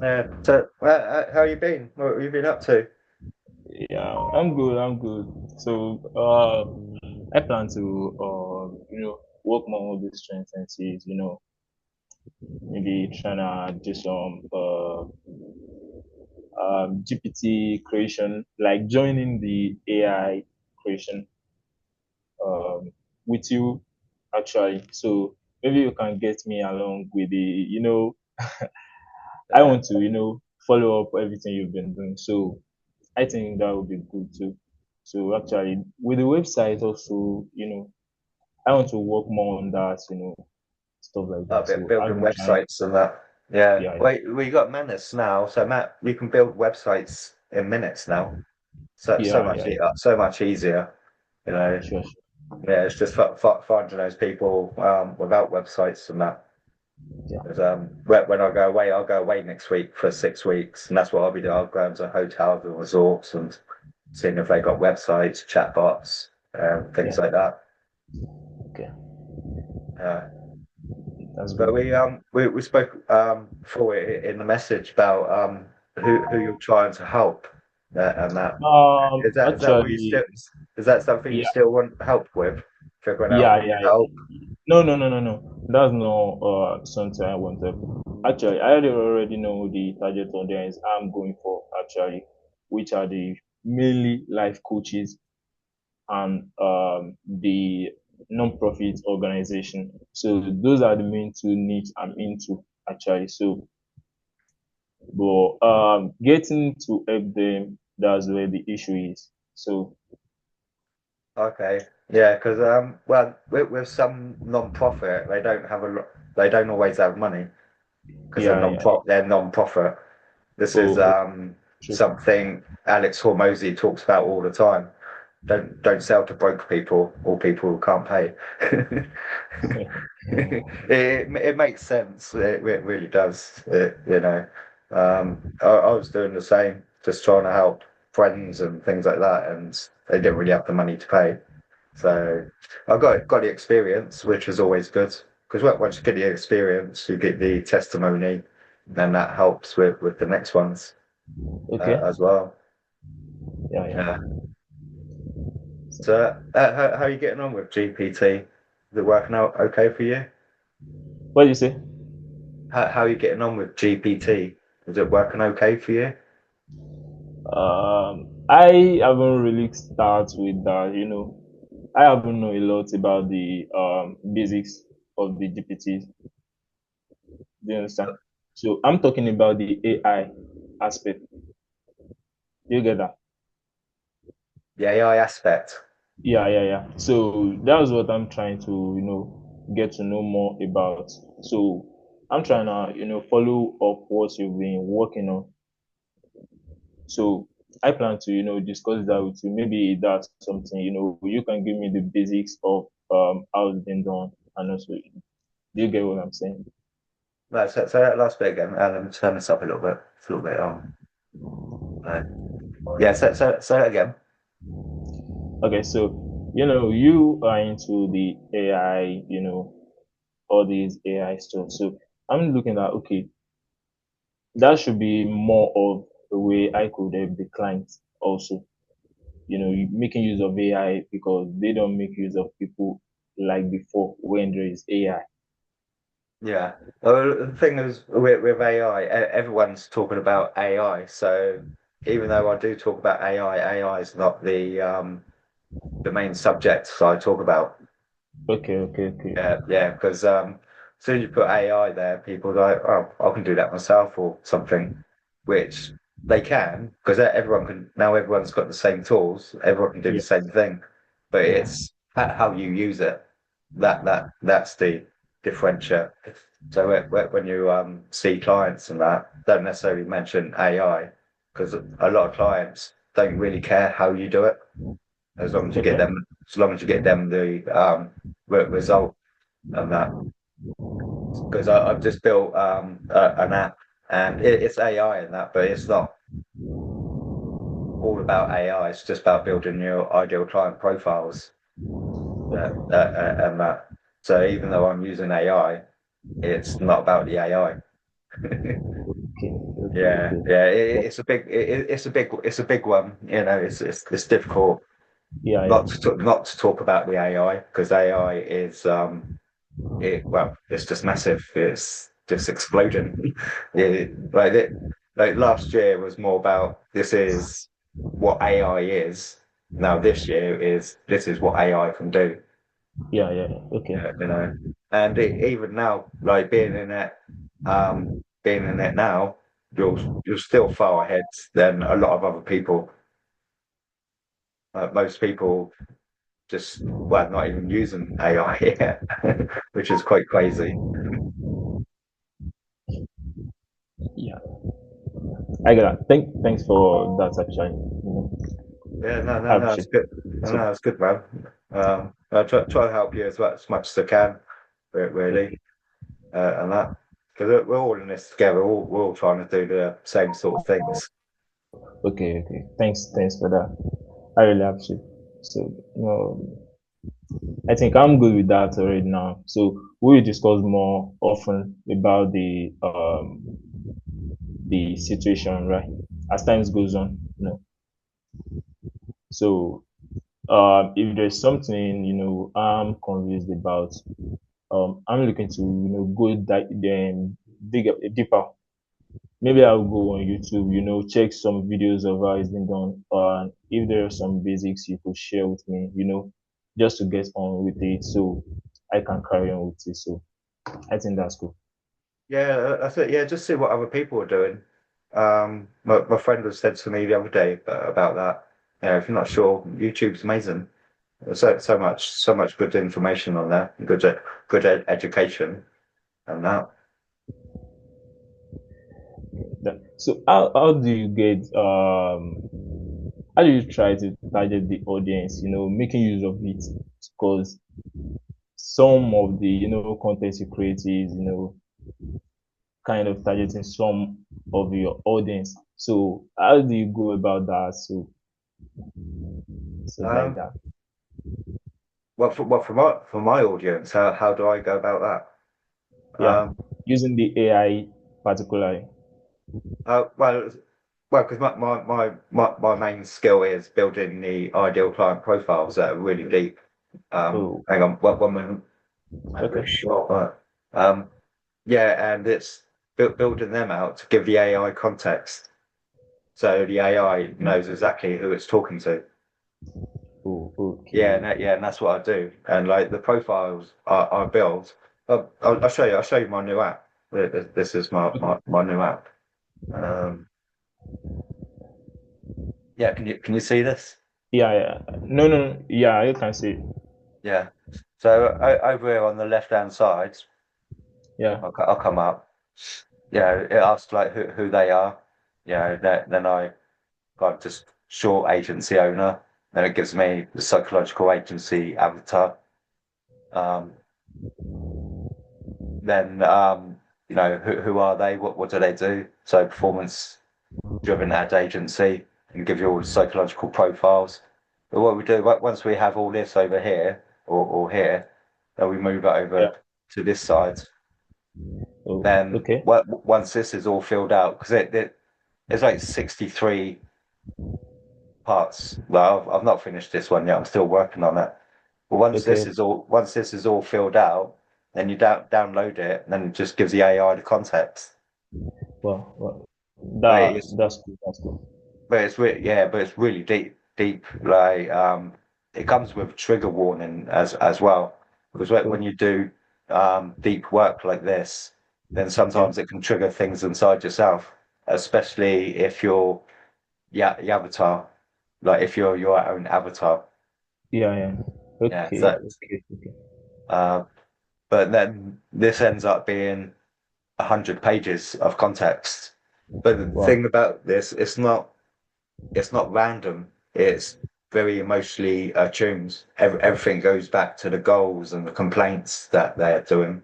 Yeah. So, how you been? What have you been up to? Yeah, I'm good. I'm good. So, I plan to, work more on these strengths and see, maybe trying to do some GPT creation, like joining the AI creation um, with you, actually. So maybe you can get me along with I Uh, want to, follow up everything you've been doing. So I think that would be good too. So actually, with the website also, I want to work more on that, stuff like a that. bit So I've building been trying. websites and that. Yeah. Yeah, Wait, we got Menace now. So Matt, you can build websites in minutes now. So yeah, much yeah, so much easier. You know. sure, sure. Yeah, it's just finding those people without websites and that. Yeah, 'Cause, when I go away, I'll go away next week for 6 weeks, and that's what I'll be doing. I'll go into hotels and resorts and seeing if they got websites, chatbots, yeah. things like that. Okay, Uh, that's but good. we spoke before in the message about who you're trying to help and that. Is that what you Actually, still is that something you yeah, still want help with? Figuring out yeah, who to yeah. help? No, no, no, no, no. That's not something I wanted. Actually, I already know the target audience I'm going for, actually, which are the mainly life coaches and the non-profit organization. So those are the main two niche I'm into, actually. So, but getting to help them, that's where the issue is. So Okay, yeah, because well, with some non-profit, they don't have a lot. They don't always have money because yeah, yeah. they're non-profit. This is Oh, true. something Alex Hormozy talks about all the time. Don't sell to broke people or people who can't pay. It makes sense. It really does. I was doing the same, just trying to help friends and things like that, and they didn't really have the money to pay. So I got the experience, which was always good. Because once you get the experience, you get the testimony, and that helps with the next ones Okay. as well. Yeah, yeah. Yeah. So how are you getting on with GPT? Is it working out okay for you? What do you say? How are you getting on with GPT? Is it working okay for you? I haven't really started with that, I haven't know a lot about the basics of the GPTs. Do you understand? So I'm talking about the AI aspect. Do you get that? The AI aspect. Yeah, yeah, yeah. So that's what I'm trying to, get to know more about. So I'm trying to, follow up what you've been working on. So I plan to, discuss that with you. Maybe that's something, you can give me the basics of how it's been done, and also, do you get what I'm saying? No, so that last bit again, and let me turn this up a little bit. It's a little bit uh, yeah, so that again. Okay, so you are into the AI, all these AI stuff. So I'm looking at, okay, that should be more of the way I could help the clients also. Making use of AI because they don't make use of people like before when there is AI. Yeah. Well, the thing is with AI, everyone's talking about AI. So even though I do talk about AI is not the main subject I talk about. Okay, okay, okay. Yeah, because as soon as you put AI there, people are like, oh, I can do that myself or something, which they can because everyone can now. Everyone's got the same tools. Everyone can do the Yeah, same thing, but yeah. it's how you use it. That's the differential. So when you see clients and that, don't necessarily mention AI because a lot of clients don't really care how you do it as long as you get Okay, them as long as you get them the result of that. Because I've just built an app and it's AI in that, but it's not all about AI. It's just about building your ideal client profiles and that. So even though I'm using AI, it's not about the AI. Okay, okay, Yeah, okay. yeah. Well, It's a big one. You know, it's difficult yeah, yeah, not to talk about the AI because AI is it's just massive. It's just exploding. Like last year was more about this is what AI is. Now this year is this is what AI can do. yeah, yeah. Okay. Yeah, you know, and even now, like being in it now, you're still far ahead than a lot of other people. Most people just well, not even using AI yet, which is quite crazy. Yeah, I get that. Thanks for that. Actually, Yeah, no, I no, no, it's appreciate good. it. No, So, no, it's good, man. I try to help you as much as I can, really, okay, and that because we're all in this together. We're all trying to do the same sort of things. okay. Thanks for that. I really appreciate. So, I think I'm good with that already now. So we'll discuss more often about the situation, right? As times goes on, So if there's something I'm convinced about, I'm looking to go then dig up deeper. Maybe I'll go on YouTube, check some videos of how it's been done. If there are some basics you could share with me, just to get on with it, so I can carry on with it. So I think that's cool. Yeah, I think yeah, just see what other people are doing. My friend has said to me the other day about that. You know, if you're not sure, YouTube's amazing. There's so much good information on there, good education and that. So how do you get how do you try to target the audience? Making use of it because some of the content you create is kind of targeting some of your audience. So how do you go about that? So stuff like Um, that. for my audience, how do I go about that? Yeah, using the AI particularly. Uh, well, because my main skill is building the ideal client profiles that are really deep. Oh, Hang on, one minute. I'm okay. really sure. Yeah, and it's building them out to give the AI context, so the AI knows exactly who it's talking to. Oh, okay. Yeah, and that's what I do. And like the profiles I build, I'll show you. I'll show you my new app. This is my new app. Um, yeah, can you see this? Yeah, yeah. No, no, no. Yeah, you can see. Yeah. So over here on the left hand side, Yeah. I'll come up. Yeah, it asks like who they are. Yeah, then I got just short agency owner. Then it gives me the psychological agency avatar. Um, then who are they? What do they do? So performance driven ad agency and give you all the psychological profiles. But what we do once we have all this over here or here, then we move it Yeah. over to this side. Oh, Then okay. once this is all filled out, because it's like 63 parts. Well, I've not finished this one yet. I'm still working on it. But Okay. once this is all filled out, then you download it, and then it just gives the AI the context. Well, But it's that's cool. That's cool. but it's really deep. Like it comes with trigger warning as well, because when Oh, you do deep work like this, then yeah. sometimes it can trigger things inside yourself, especially if you're yeah the avatar, like if you're your own avatar. Yeah, yeah. Yeah, Okay. Okay. Okay. uh, but then this ends up being 100 pages of context. But the Wow. thing about this, it's not random. It's very emotionally attuned. Everything goes back to the goals and the complaints that they're doing.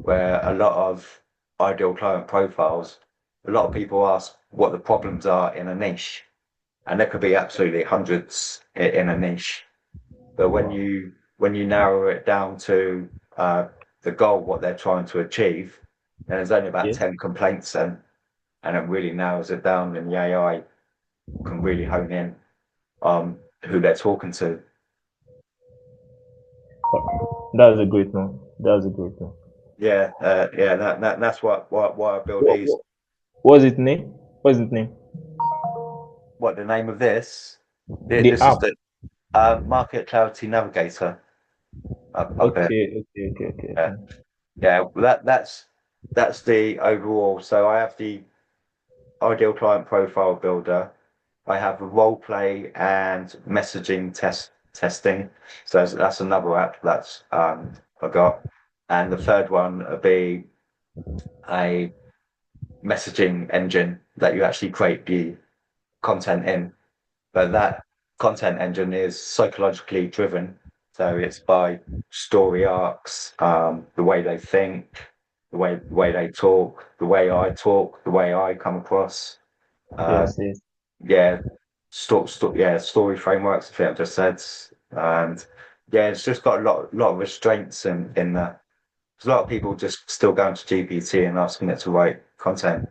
Where a lot of ideal client profiles, a lot of people ask what the problems are in a niche, and there could be absolutely hundreds in a niche. But Wow. when you narrow it down to the goal, what they're trying to achieve, then there's only about Yeah. 10 complaints then. and it really narrows it down, and the AI can really hone in on who they're talking to. That's a great one. That's a great one. Yeah, yeah, that's why I build What, these. what what's its name? What's its name? What the name of this? The This is app. the Market Clarity Navigator up here. Okay, okay, okay, okay, Yeah, okay. yeah. That's the overall. So I have the ideal client profile builder. I have a role play and messaging testing. So that's another app that's I got. And the third one would be a messaging engine that you actually create the content in. But that content engine is psychologically driven. So it's by story arcs, the way they think, the way they talk, the way I talk, the way I come across. Uh, Yes, yes. yeah, yeah, story frameworks. I think I've just said, and yeah, it's just got lot of restraints in there. There's a lot of people just still going to GPT and asking it to write content,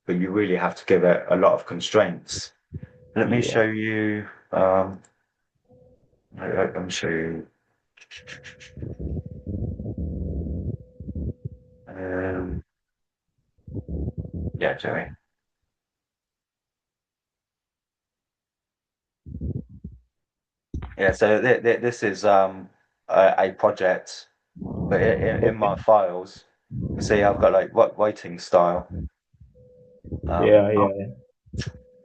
but you really have to give it a lot of constraints. Let me Yeah. show you. Let me show you. Um, yeah, Joey. Yeah, so this is a project, but in my Okay. files, you see I've got like what writing style. Um, Yeah, yeah, yeah.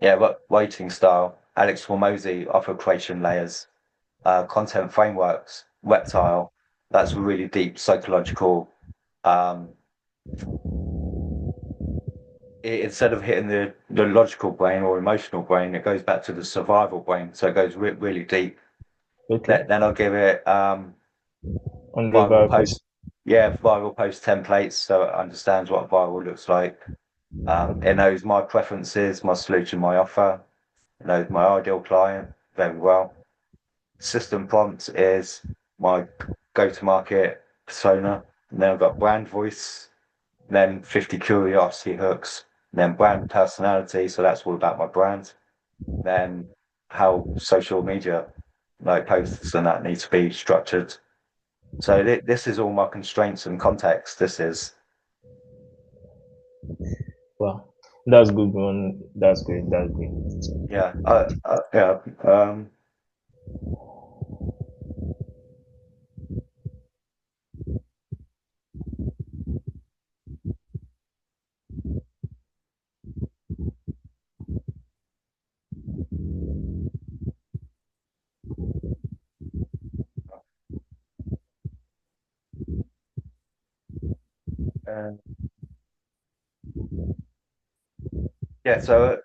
yeah, what writing style. Alex Hormozy, offer creation layers, content frameworks, reptile. That's really deep psychological. Um, Instead of hitting the logical brain or emotional brain, it goes back to the survival brain. So it goes really deep. Okay. Then I'll give it viral Unreliable. post, yeah, viral post templates so it understands what viral looks like. It knows my preferences, my solution, my offer. It knows my ideal client very well. System prompt is my go-to-market persona. And then I've got brand voice, then 50 curiosity hooks, then brand personality. So that's all about my brand. Then how social media like posts and that need to be structured. So this is all my constraints and context. This is, Wow. That's good one. That's great. That's great. yeah, yeah. Uh, yeah, so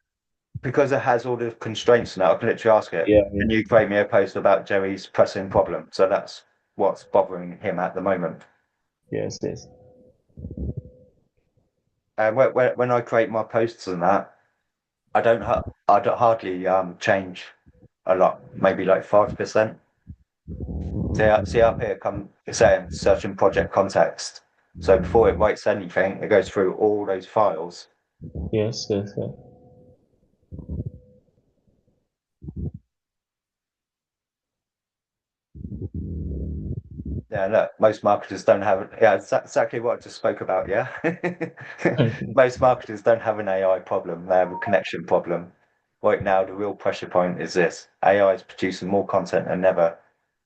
because it has all the constraints now, I can literally ask it, Yeah, can yeah. you create me a post about Jerry's pressing problem? So that's what's bothering him at the moment. Yes, yes. And when I create my posts and that, I don't hardly change a lot, maybe like 5%. See up here, come it's saying searching project context. So before it writes anything, it goes through all those files. Yes, yes, yes. Yeah, look, most marketers don't have it. Yeah, exactly what I just spoke about. Yeah. Most marketers don't have an AI problem, they have a connection problem. Right now, the real pressure point is this: AI is producing more content than ever,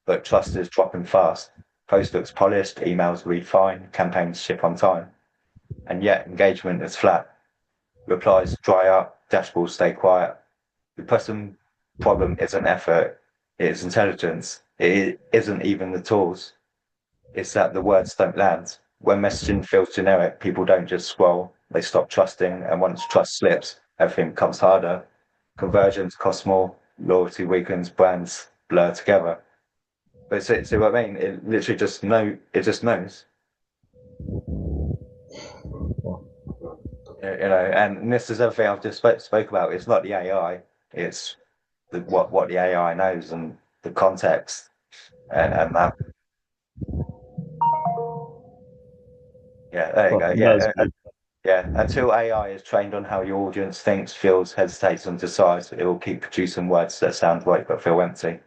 but trust is dropping fast. Post looks polished, emails read fine, campaigns ship on time, and yet engagement is flat. Replies dry up, dashboards stay quiet. The pressing problem isn't effort, it's intelligence. It isn't even the tools. It's that the words don't land. When messaging feels generic, people don't just scroll, they stop trusting, and once trust slips, everything becomes harder. Conversions cost more, loyalty weakens, brands blur together. But see what I mean? It literally it just knows. Wow. You know, and this is everything I've just spoke about. It's not the AI, it's what the AI knows and the context and that. Yeah, there you Wow. go. That's Yeah, good. Yeah, until AI is trained on how your audience thinks, feels, hesitates, and decides, it will keep producing words that sound right but feel empty.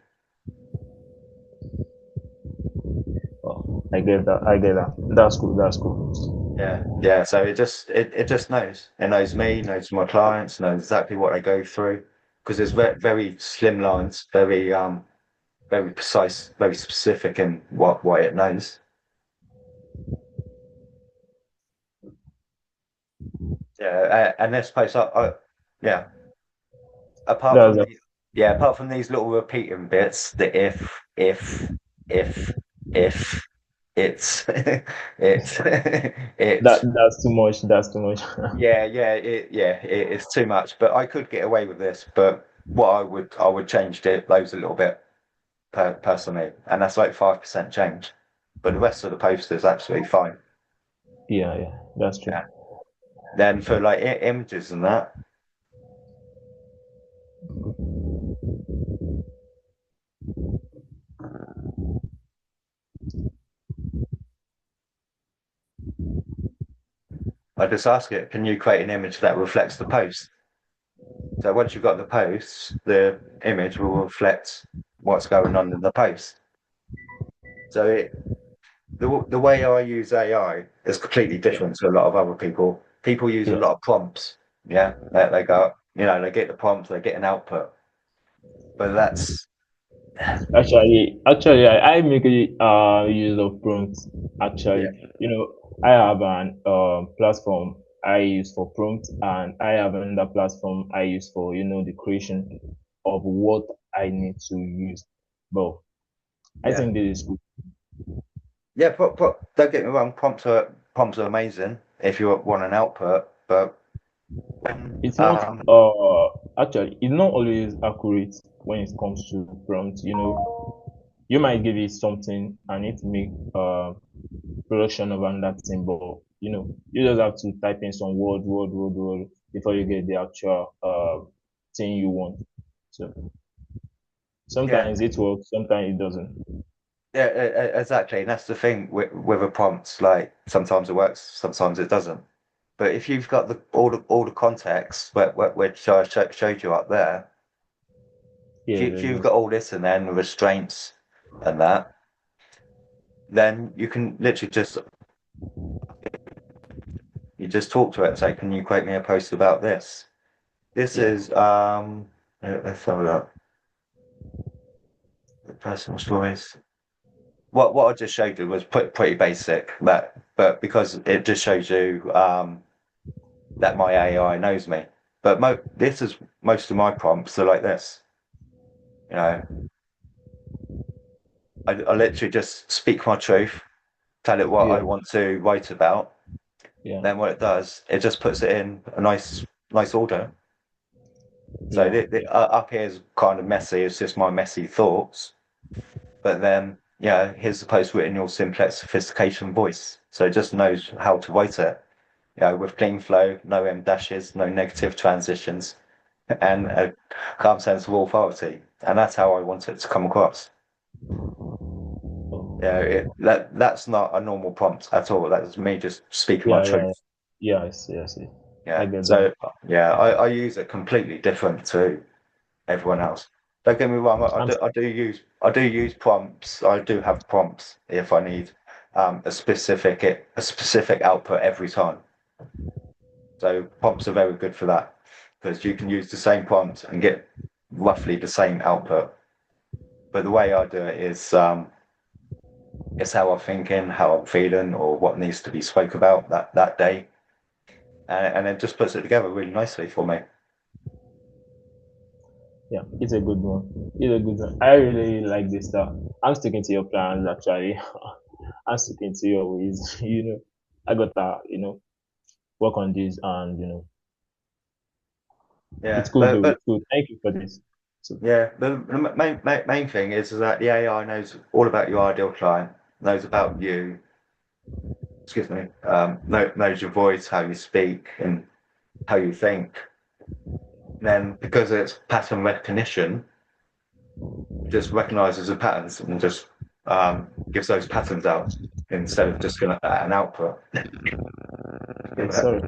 Oh, I get that. I get that. That's cool. That's cool. Yeah, yeah. So it just knows. It knows me, knows my clients, knows exactly what I go through because it's very slim lines, very precise, very specific in what it knows. Yeah, and this place, yeah. Apart That's from that. the apart from these little repeating bits, the if, if, it's, it's, That it's, that's too much. That's too much. it's too much. But I could get away with this. But what I would change it loads a little bit personally, and that's like 5% change. But the rest of the post is absolutely fine. Yeah, yeah. That's true. Yeah. Then for like images and that, I just ask it, can you create an image that reflects the post? So once you've got the post, the image will reflect what's going on in the post. So the way I use AI is completely Yeah. different to a lot of other people. People use a Yeah. lot of prompts. Yeah, they go, they get the prompts, they get an output. But that's Actually, I make a use of prompts. yeah, Actually, I have an platform I use for prompts, and I have another platform I use for the creation of what I need to use. But I yeah, think this is good. yeah. Don't get me wrong, prompts are amazing if you want an output. But when It's not actually it's not always accurate when it comes to prompt. You might give it something and it make production of another thing, but you just have to type in some word before you get the actual thing you want. So yeah, sometimes it works, sometimes it doesn't. yeah, exactly. And that's the thing with a prompt. Like sometimes it works, sometimes it doesn't. But if you've got all the context, which I showed you up there, Yes, if yes, you've yes. got all this and then the restraints and that, then you can literally just talk to it and say, "Can you create me a post about this?" This Yeah, is let's have a look. The personal stories. What I just showed you was pretty basic, but because it just shows you that my AI knows me. But this is most of my prompts are like this. You know, I literally just speak my truth, tell it what I yeah, want to write about. yeah, Then what it does, it just puts it in a nice order. So yeah. up here is kind of messy. It's just my messy thoughts. But then, here's the post written in your simplex sophistication voice. So it just knows how to write it. With clean flow, no M dashes, no negative transitions, and a calm sense of authority. And that's how I want it to come across. Oh, That's not a normal prompt at all. That's me just speaking my yeah, yeah, truth. yes, yes, yes. I Yeah. get that. So I use it completely different to everyone else. Don't get me wrong. I'm I do use prompts. I do have prompts if I need a specific output every time. So prompts are very good for that because you can use the same prompt and get roughly the same output. But the way I do it is it's how I'm thinking, how I'm feeling, or what needs to be spoke about that day, and it just puts it together really nicely for me. Yeah, it's a good one. It's a good one. I really like this stuff. I'm sticking to your plans actually. I'm sticking to your ways. I got to, work on this and it's Yeah, good though. It's good. Thank you for this. So yeah, the main thing is that the AI knows all about your ideal client, knows about you. Excuse me. Knows your voice, how you speak, and how you think. Then, because it's pattern recognition, just recognizes the patterns and just gives those patterns out instead of just an output. yeah, sorry.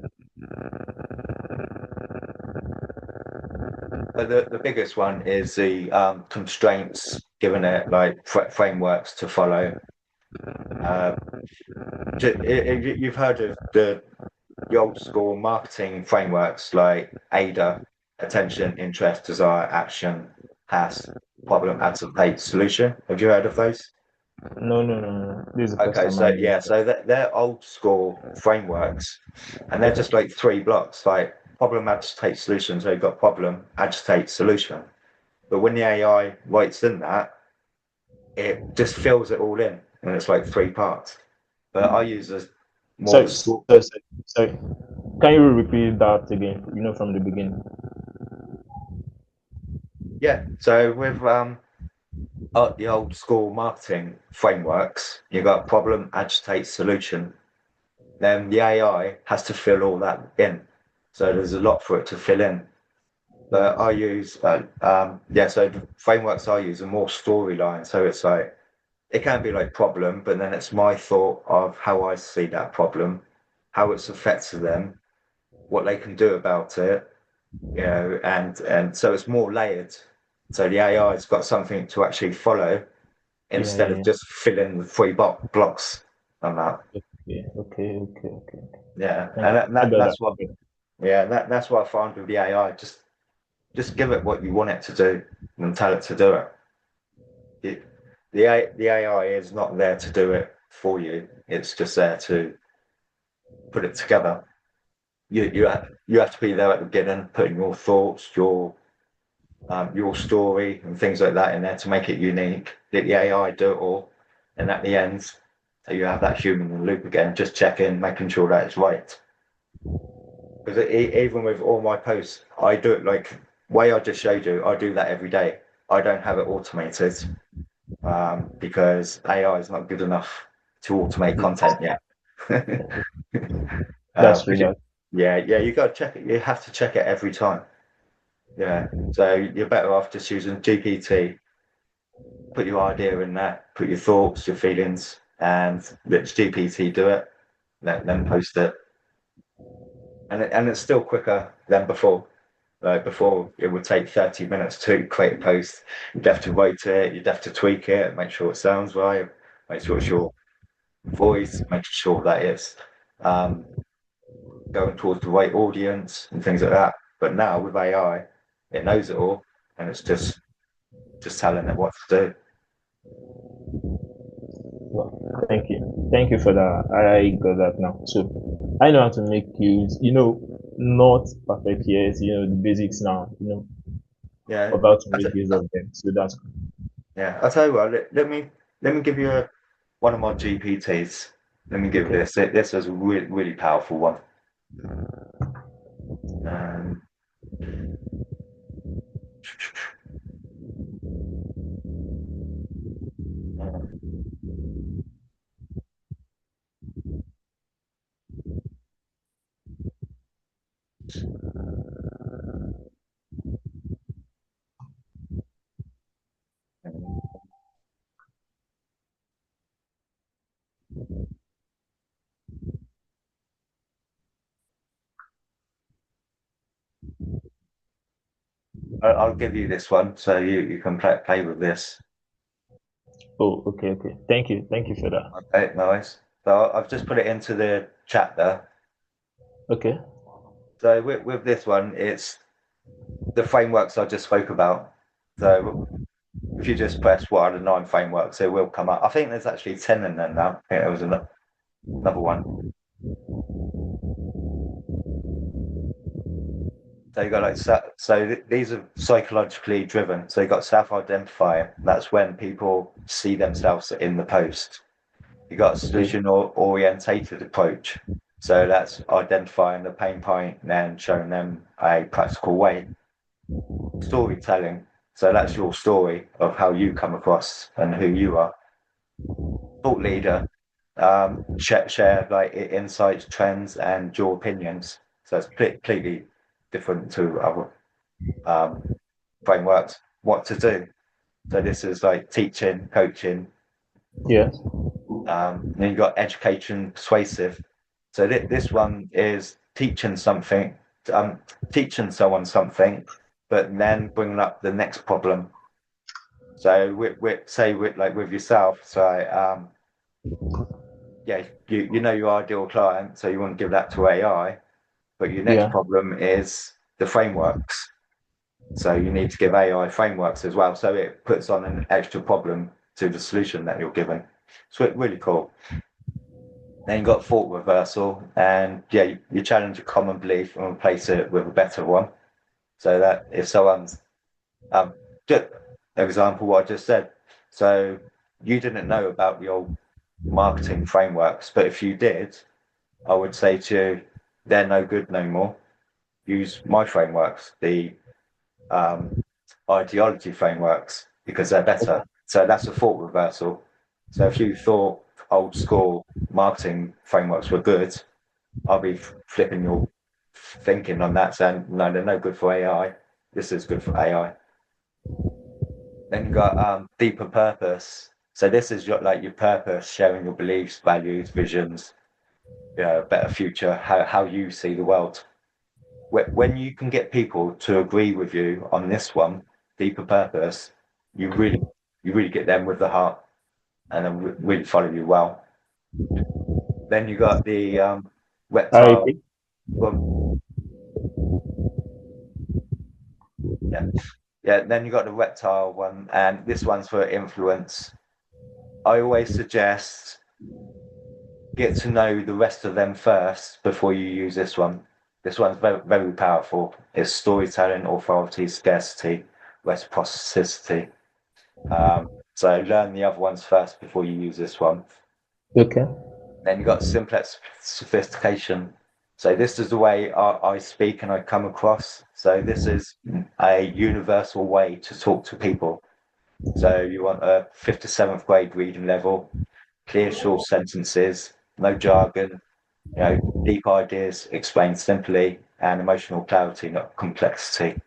the biggest one is the constraints given it, like frameworks to follow. Uh, you've heard of the old school marketing frameworks like AIDA, attention, interest, desire, action, has, problem, anticipate, solution. Have you heard of those? No, no, no, no. This is the first Okay, time so I'm hearing yeah, that. so they're old school frameworks, and they're Okay. just like three blocks, like problem, agitate, solution. So you've got problem, agitate, solution. But when the AI writes in that, it just fills it all in, and it's like three parts. But I use a more Sorry, store. sorry. Can you repeat that again? From the beginning. Yeah, so with the old school marketing frameworks, you got problem, agitate, solution. Then the AI has to fill all that in. So there's a lot for it to fill in. But I use, yeah, so the frameworks I use are more storyline. So it's like, it can be like problem, but then it's my thought of how I see that problem, how it's affected them, what they can do about it, and so it's more layered. So the AI's got something to actually follow Yeah, instead yeah, of yeah. just filling the three blocks on that. Okay, okay, okay, okay. Yeah, Thank and you. I got that. that's what, yeah, that's what I find with the AI. Just give it what you want it to do and tell it to do it. The AI is not there to do it for you. It's just there to put it together. You have to be there at the beginning, putting your thoughts, your story, and things like that in there to make it unique. Let the AI do it all, and at the end, so you have that human in the loop again, just checking, making sure that it's right. Because even with all my posts, I do it like way I just showed you. I do that every day. I don't have it automated because AI is not good enough to automate content yet. That's true. 'Cause yeah, you got to check it. You have to check it every time. Yeah, so you're better off just using GPT. Put your idea in there, put your thoughts, your feelings, and let GPT do it. Then post it, and it's still quicker than before. Like before, it would take 30 minutes to create a post. You'd have to write it, you'd have to tweak it, make sure it sounds right, make sure it's your voice, making sure that it's um, going towards the right audience and things like that. But now with AI, it knows it all, and it's just telling it what to do. Well, thank you for that. I got that now. So I know how to make use. Not perfect yet. The basics now. Yeah, About to I make t- use of them. So that's yeah. I tell you what, let me give you one of my GPTs. Let me give okay. this. This is a really powerful one. Um, I'll give you this one so you can play with this. Oh, okay, okay. Thank you for that. Okay, nice. So I've just put it into the chat there. Okay. So with this one, it's the frameworks I just spoke about. So if you just press what are the nine frameworks, it will come up. I think there's actually 10 in there now. I think there was another one. So you got like these are psychologically driven. So you got self-identify. That's when people see themselves in the post. You got a Okay. solution orientated approach. So that's identifying the pain point and then showing them a practical way. Storytelling. So that's your story of how you come across and who you are. Thought leader. Share like insights, trends, and your opinions. So it's completely different to other um, frameworks. What to do. So this is like teaching, coaching. Yes. Then you've got education, persuasive. So this one is teaching something, teaching someone something, but then bringing up the next problem. So say like with yourself, so yeah, you know your ideal client, so you want to give that to AI, but your next Yeah. problem is the frameworks. So you need to give AI frameworks as well. So it puts on an extra problem to the solution that you're given. So it's really cool. Then you've got thought reversal, and yeah, you challenge a common belief and replace it with a better one. So that if someone's um, just example what I just said. So you didn't know about the old marketing frameworks, but if you did, I would say to you, they're no good no more. Use my frameworks, the um, ideology frameworks, because they're better. So that's a thought reversal. So if you thought old school marketing frameworks were good, I'll be flipping your thinking on that, saying no, they're no good for AI. This is good for AI. Then you got deeper purpose. So this is your purpose, sharing your beliefs, values, visions, better future, how you see the world. When you can get people to agree with you on this one, deeper purpose, you really you really get them with the heart and then really follow you well. Then you got the I reptile. repeat. Well, yeah, yeah. Then you got the reptile one, and this one's for influence. I always suggest get to know the rest of them first before you use this one. This one's very, very powerful. It's storytelling, authority, scarcity, reciprocity. So learn the other ones first before you use this one. Okay. Then you got simplex sophistication. So this is the way I speak and I come across. So this is a universal way to talk to people. So you want a fifth to seventh grade reading level, clear short sentences, no jargon, deep ideas explained simply, and emotional clarity, not complexity.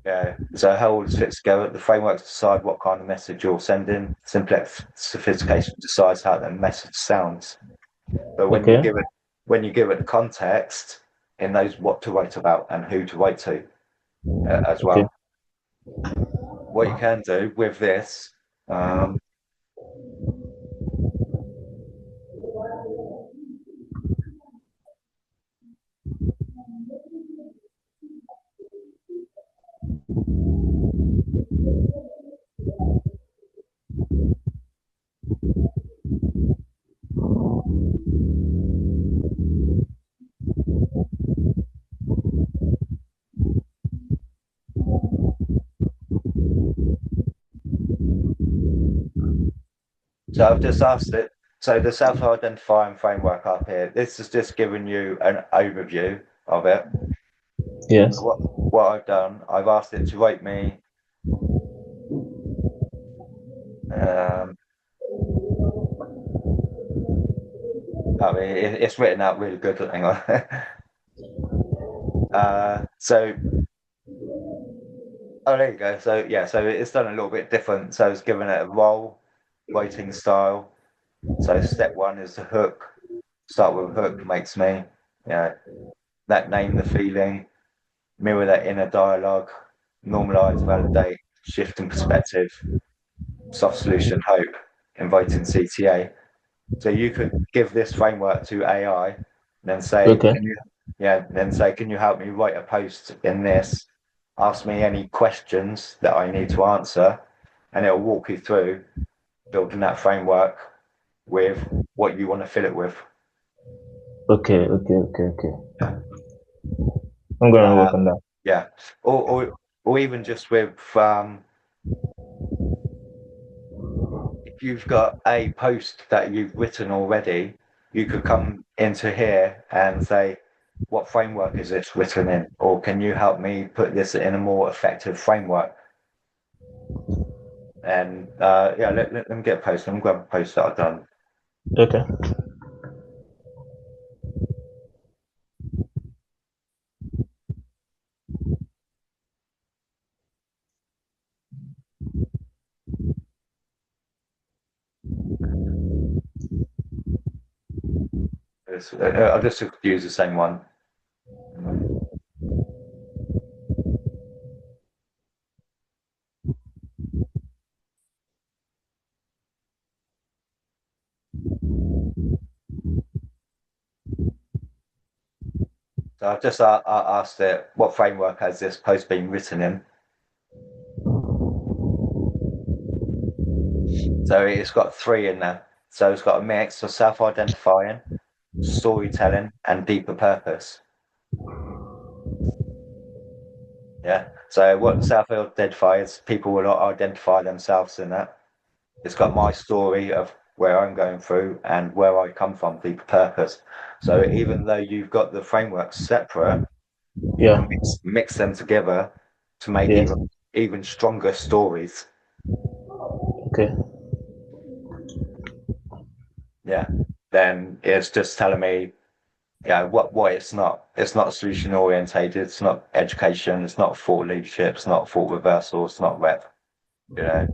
Yeah. So how all this fits together, the frameworks decide what kind of message you're sending. Simplex sophistication decides how the message sounds. But Okay. when you give it the context, it knows what to write about and who to write to as Okay. well. What you can do with this, um, so I've just asked it. So the self-identifying framework up here, this is just giving you an overview of it. Yes. What I've done, I've asked it to rate me. Um, I mean, it's written out really good. Hang on. So, oh, there you go. So yeah, so it's done a little bit different. So it's given it a role, writing style. So step one is the hook. Start with a hook makes me, yeah, that name the feeling, mirror that inner dialogue, normalize, validate, shift in perspective, soft solution, hope, inviting CTA. So you could give this framework to AI, and then say, Okay. can you, yeah, then say, can you help me write a post in this? Ask me any questions that I need to answer, and it'll walk you through building that framework with what you want to fill it with. Okay. Okay. Okay. Okay. Yeah. I'm gonna Uh, work on that. yeah. Or even just with if you've got a post that you've written already, you could come into here and say, what framework is this written in? Or can you help me put this in a more effective framework? And yeah, let me get a post. Let me grab a post that I've done. Okay. I'll just use the same one. So I've just asked it, what framework has this post been written in? So it's got three in there. So it's got a mix of self-identifying, storytelling, and deeper purpose. Yeah. So what self-identify is, people will not identify themselves in that. It's got my story of where I'm going through and where I come from, deeper purpose. So even though you've got the frameworks separate, you Yeah. can mix them together to make Yes. even stronger stories. Okay. Yeah. Then it's just telling me, yeah, what it's not. It's not solution orientated. It's not education. It's not thought leadership. It's not thought reversal. It's not rep. You know.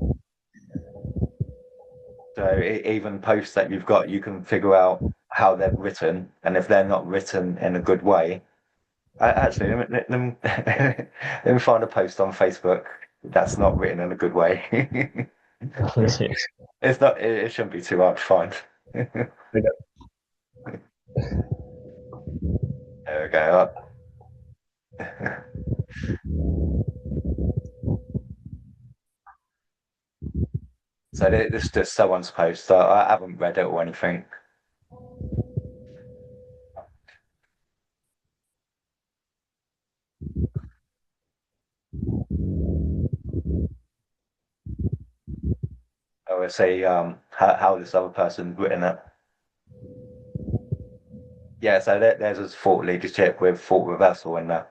So even posts that you've got, you can figure out how they're written, and if they're not written in a good way. Actually, let me find a post on Facebook that's not written in a good way. Yes. It's not. It shouldn't be too hard to find. There we go. So this is just someone's post. So I haven't read it or anything. I would say how this other person's written it. Yeah, so there's a thought leadership with thought reversal in there.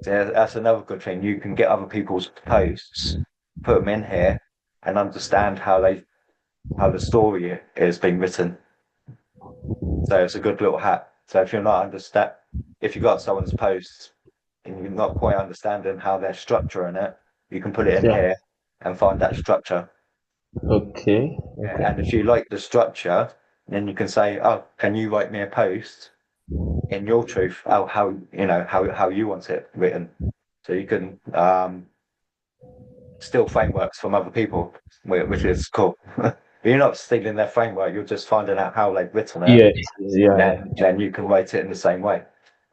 So yeah, that's another good thing. You can get other people's posts, put them in here, and understand how the story is being written. So it's a good little hack. So if you're not understand, if you got someone's post and you're not quite understanding how they're structuring it, you can put it in Yeah. here and find that structure. Okay. Okay. And if you like the structure, then you can say, "Oh, can you write me a post in your truth? How you know how you want it written?" So you can steal frameworks from other people, which is cool. But you're not stealing their framework; you're just finding out how they've written it, Yes. and Yeah. Yeah. then you can write it in the same way.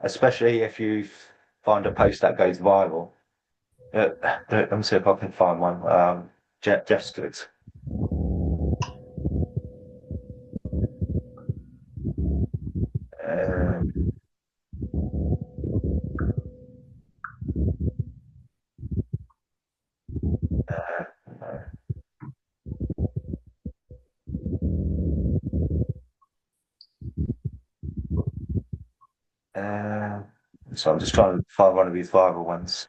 Especially if you find a post that goes viral. Let me see if I can find one. Jeff's good. Uh, uh, uh, so I'm just trying to find one of these viral ones.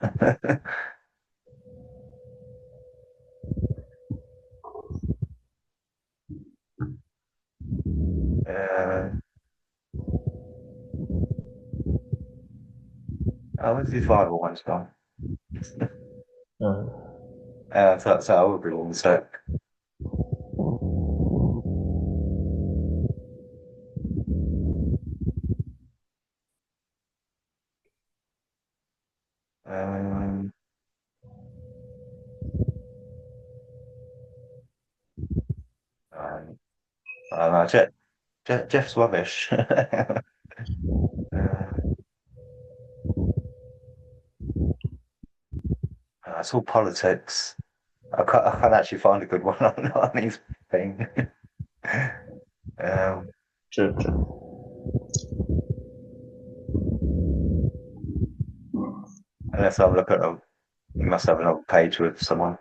uh, where's these viral ones gone? Uh, So I will be one sec. Um, um, I don't know, Jeff's rubbish. It's all politics. I can't actually find a good one on his thing. Um, true. True. Unless I look at them, you must have another page with someone.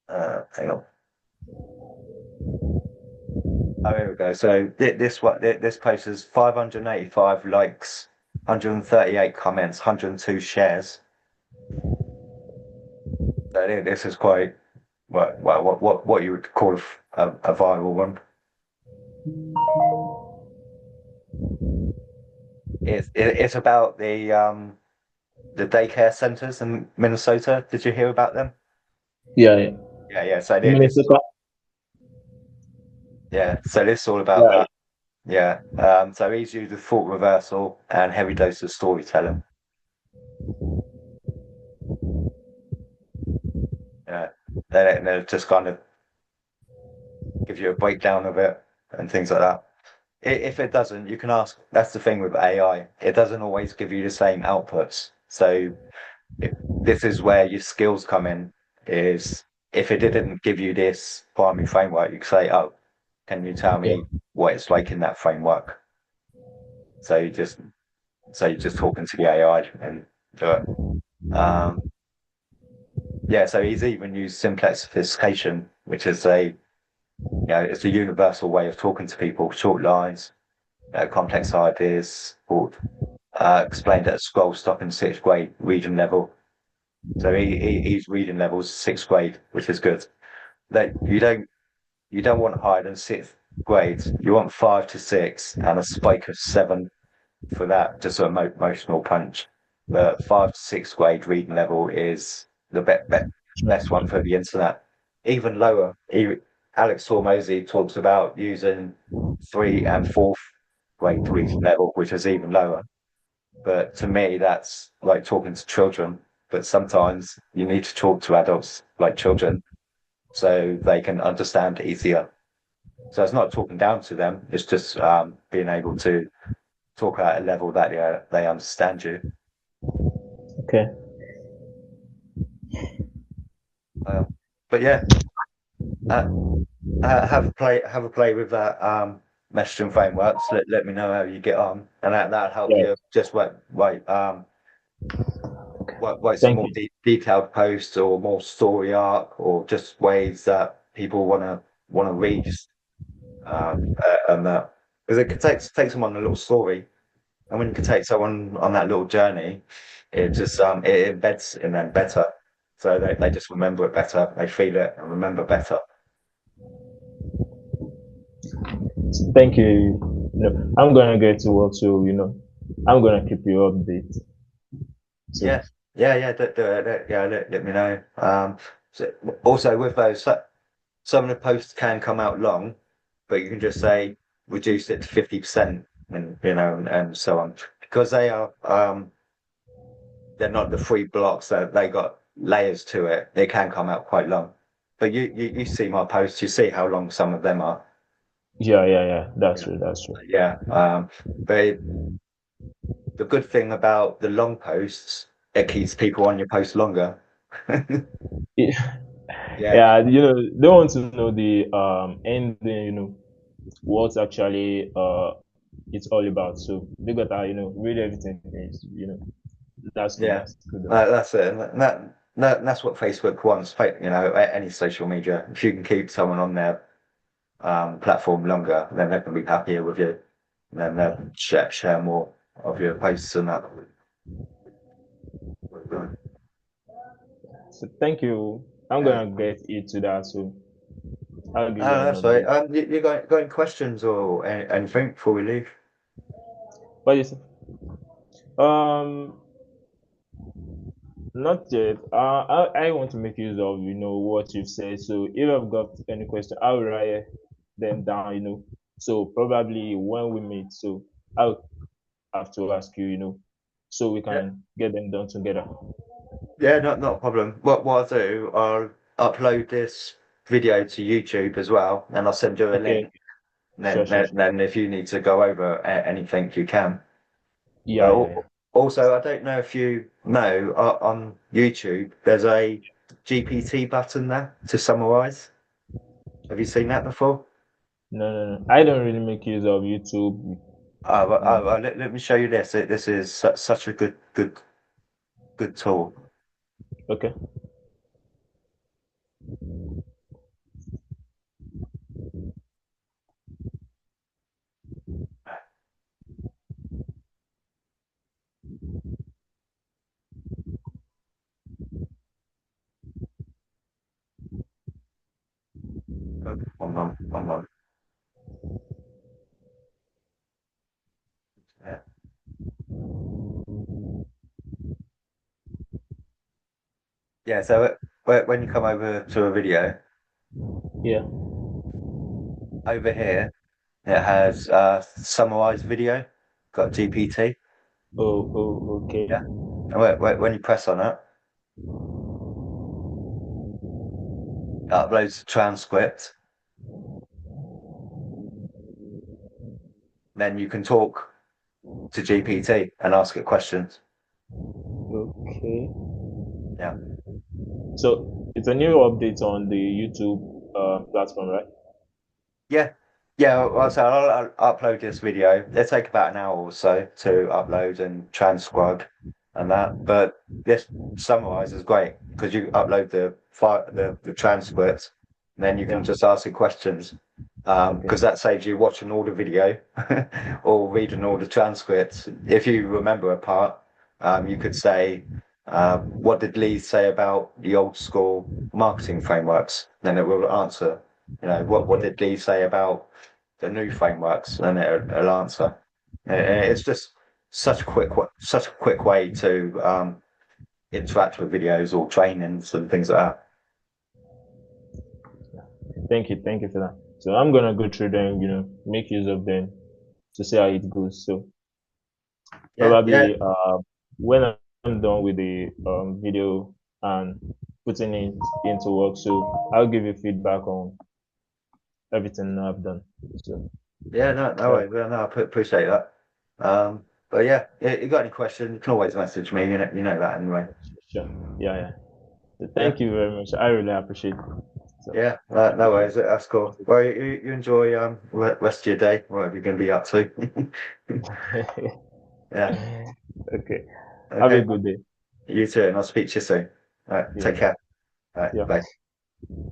Hang on. Oh, here we go. So this post has 585 likes, 138 comments, 102 shares. So this is quite what you would call a viral one. It's about the daycare centers in Minnesota. Did you hear about them? Yeah. Yeah. Yeah. So this is Minnesota. yeah. So this is all about Yeah. that. Yeah. So he's used the thought reversal and heavy dose of storytelling. Yeah. They're just kind of give you a breakdown of it and things like that. If it doesn't, you can ask. That's the thing with AI. It doesn't always give you the same outputs. So this is where your skills come in. Is if it didn't give you this primary framework, you could say, "Oh, can you tell Yeah. me what it's like in that framework?" So you're just talking to the AI and do it. Um, yeah. So he's even used simplification, which is it's a universal way of talking to people. Short lines, complex ideas, or explained at a scroll stop in sixth grade region level. So he's reading levels sixth grade, which is good. That you don't want higher than sixth grade. You want 5 to 6 and a spike of 7 for that, just an emotional punch. The 5 to 6 grade reading level is the best one Okay. for the internet. Even lower, Alex Hormozy talks about using 3 and 4th grade reading level, which is even lower. But to me, that's like talking to children. But sometimes you need to talk to adults like children so they can understand easier. So it's not talking down to them, it's just being able to talk at a level that they understand you. Okay. Um, but yeah, uh, have a play with that messaging frameworks. Let me know how you get on, and that'll help Yeah. you just write some Thank more you. detailed posts or more story arc or just ways that people want to read and that because it could take someone a little story, and when you can take someone on that little journey, it just it embeds in them better, so they just remember it better, they feel it and remember better. Thank you. I'm gonna get to work, so I'm gonna keep you updated. So Yeah, yeah, yeah. Let me know. So also with those, some of the posts can come out long, but you can just say reduce it to 50%, and and so on, because they're not the free blocks that they got layers to it. They can come out quite long. But you see my posts, you see how long some of them are. yeah, yeah, yeah. That's Yeah. true. That's true. Yeah. But the good thing about the long posts, it keeps people on your post longer. Yeah. Yeah, they want to know the ending, what actually it's all about. So they gotta, read everything. That's good. Yeah. That's good. That's it. And that's what Facebook wants. Any social media. If you can keep someone on their platform longer, then they can be happier with you. And then they'll share more of your posts and that. So thank you. I'm Yeah. gonna get into that. So I'll give you Oh, an that's right. update. You got any questions or anything before we leave? But it's not yet. I want to make use of what you've said. So if I've got any question, I'll write them down. So probably when we meet, so I'll have to ask you. So we Yeah. can get them done together. Yeah, not a problem. What I'll do, I'll upload this video to YouTube as well, and I'll send you a Okay. link. And Sure. Sure. Sure. then if you need to go over anything, you can. Yeah. Yeah. Yeah. Also, I don't know if you know, on YouTube, there's a GPT button there to summarize. Have you seen that before? No. No. No. I don't really make use of YouTube. Let me show you this. This is such a good tool. Okay. One moment. Yeah. Yeah, so when you come over to a video, Yeah. over here, it has summarized video, got GPT. Oh. Oh. Okay. Yeah. And when you press on it, it uploads the transcript. then you can talk to GPT and ask it questions. Okay. Yeah. So it's a new update on the YouTube platform, right? Yeah. Yeah. Well, so I'll upload this video. It'll take about an hour or so to upload and transcribe and that. But this summarize is great because you upload the file, the transcript, and then you can Yeah. just ask it questions. Okay. Because that saves you watching all the video or reading all the transcripts. If you remember a part, you could say, what did Lee say about the old school marketing frameworks? Then it will answer. What Okay. did Lee say about the new frameworks? And it'll answer. It's just such a quick way to interact with videos or trainings and things like that. Thank you. Thank you for that. So I'm gonna go through them, make use of them to see how it goes. So Yeah, yeah, probably when I'm done with the video and putting it into work, so I'll give you feedback on everything I've done. So yeah. No yeah, worries. Well, no, appreciate that. But yeah, you got any questions? You can always message me. You know that anyway. sure. Yeah, yeah. So Yeah, thank you very much. I really appreciate it. So yeah. No worries. That's cool. Well, you enjoy rest of your day, whatever you're going to be up to. Yeah. okay. Have a Okay. good day. You too, and I'll speak to you soon. All right. Yeah, Take yeah. care. All right. Yeah. Bye.